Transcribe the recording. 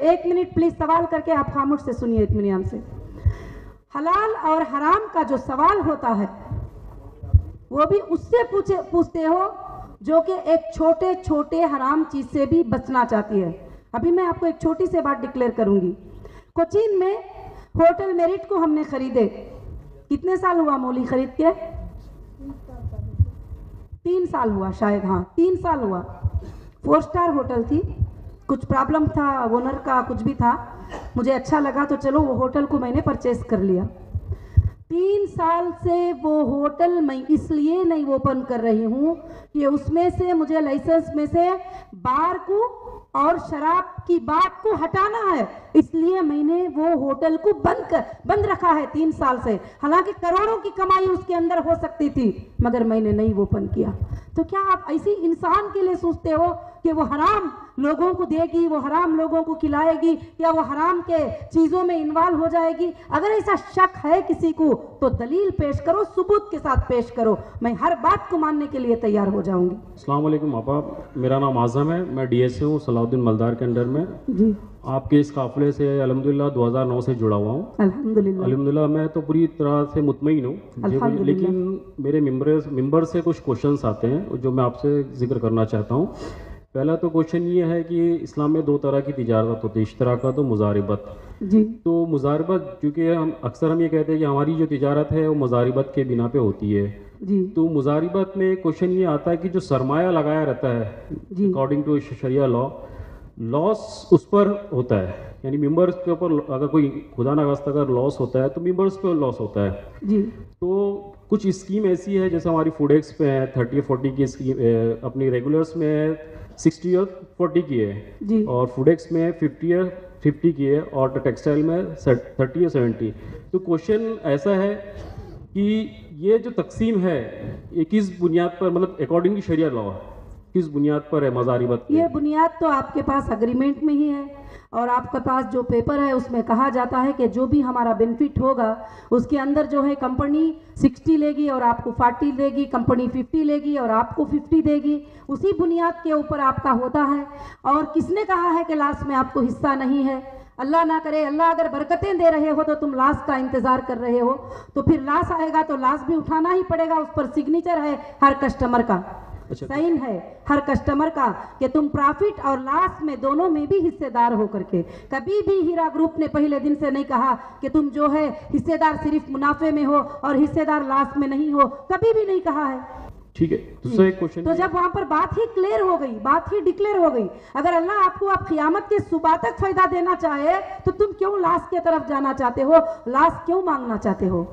1 minute please सवाल करके आप खामोश से सुनिए इत्मीनान से। हलाल और हराम का जो सवाल होता है वो भी उससे पूछते हो जो कि एक छोटे छोटे हराम चीज से भी बचना चाहती है। अभी मैं आपको एक छोटी सी बात डिक्लेयर करूंगी। कोचीन में होटल मेरिट को हमने खरीदे, कितने साल हुआ मौली खरीद के? 3 साल हुआ शायद, हाँ 3 साल हुआ। 4 स्टार होटल थी, कुछ प्रॉब्लम था ओनर का, कुछ भी था, मुझे अच्छा लगा तो चलो वो होटल को मैंने परचेस कर लिया। 3 साल से वो होटल मैं इसलिए नहीं ओपन कर रही हूँ कि उसमें से मुझे लाइसेंस में से बार को और शराब की बात को हटाना है, इसलिए मैंने वो होटल को बंद रखा है 3 साल से। हालांकि करोड़ों की कमाई उसके अंदर हो सकती थी, मगर मैंने नहीं ओपन किया। तो क्या आप ऐसी इंसान के लिए सोचते हो कि वो हराम लोगों को देगी, वो हराम लोगों को खिलाएगी, या वो हराम के चीजों में इन्वॉल्व हो जाएगी? अगर ऐसा शक है किसी को तो दलील पेश करो, सबूत के साथ पेश करो, मैं हर बात को मानने के लिए तैयार हो जाऊंगी। अस्सलाम वालेकुम आपा, मेरा नाम आज़म है, मैं डीएसए हूँ सलाउद्दीन मलदार के अंडर में जी। आपके इस काफिले से अल्हम्दुलिल्लाह 2009 से जुड़ा हुआ हूँ। अल्हम्दुलिल्लाह मैं तो पूरी तरह से मुतमईन हूँ, लेकिन मेरे मेंबर से कुछ क्वेश्चंस आते हैं जो मैं आपसे जिक्र करना चाहता हूँ। पहला तो क्वेश्चन ये है कि इस्लाम में 2 तरह की तिजारत होती है, इश्तराकत तो मुजारिबत। जी। तो मुजारिबत, क्योंकि हम ये कहते हैं कि हमारी जो तिजारत है वो मुजारिबत के बिना पे होती है जी। तो मुजारिबत में क्वेश्चन ये आता है कि जो सरमाया लगाया रहता है अकॉर्डिंग टू शरिया लॉस उस पर होता है, यानी मेंबर्स के ऊपर अगर कोई खुदा न खास्ता अगर लॉस होता है तो मेंबर्स पे लॉस होता है। जी। तो कुछ स्कीम ऐसी है जैसे हमारी फूडेक्स पे है 30 और 40 की स्कीम, अपनी रेगुलर्स में 60 और 40 की है, और फूडेक्स में 50 और 50 की है, और टेक्सटाइल में 30 और 70। तो क्वेश्चन ऐसा है कि ये जो तकसीम है ये किस बुनियाद पर, मतलब अकॉर्डिंग टू शरिया लॉ किस बुनियाद पर है मुजारिबत? ये बुनियाद तो आपके पास अग्रीमेंट में ही है, और आपके पास जो पेपर है उसमें कहा जाता है कि जो भी हमारा बेनिफिट होगा उसके अंदर जो है कंपनी 60 लेगी और आपको 40 देगी, कंपनी 50 लेगी और आपको 50 देगी, उसी बुनियाद के ऊपर आपका होता है। और किसने कहा है कि लास्ट में आपको हिस्सा नहीं है? अल्लाह ना करे, अल्लाह अगर बरकतें दे रहे हो तो तुम लाश का इंतजार कर रहे हो, तो फिर लाश आएगा तो लाश भी उठाना ही पड़ेगा, उस पर सिग्नेचर है हर कस्टमर का, साइन है हर कस्टमर का कि तुम प्रॉफिट और लॉस में दोनों में भी हिस्सेदार हो करके। कभी भी हीरा ग्रुप ने पहले दिन से नहीं कहा कि तुम जो है हिस्सेदार सिर्फ मुनाफे में हो और हिस्सेदार लॉस में नहीं हो, कभी भी नहीं कहा है। ठीक है, दूसरा एक क्वेश्चन। तो जब वहां पर बात ही क्लियर हो गई, बात ही डिक्लेयर हो गई, अगर अल्लाह आपको आप क़यामत के सुबह तक फायदा देना चाहे तो तुम क्यों लॉस की तरफ जाना चाहते हो, लॉस क्यों मांगना चाहते हो?